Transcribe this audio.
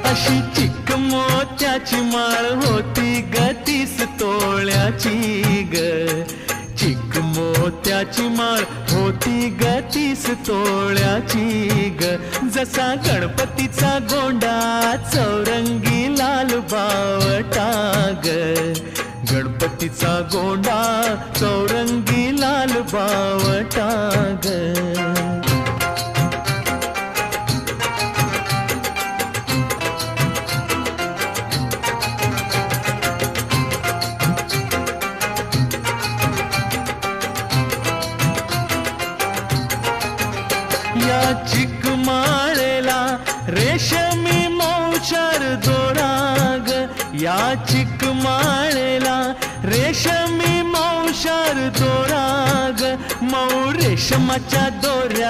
अशी चिक मोत्याची माळ होती ग 30 तोळ्याची ग. चिक मोत्याची माळ होती ग 30 तोळ्याची ग. जसा गणपतीचा गोंडा चौरंगी लाल बावटा ग. गणपतीचा गोंडा चौरंगी लाल बावटा ग. या चिकमाळेला रेशमी मौचार दोराग. या चिकमाळेला रेशमी मौचार दोराग. मऊ रेशमाच्या दोऱ्या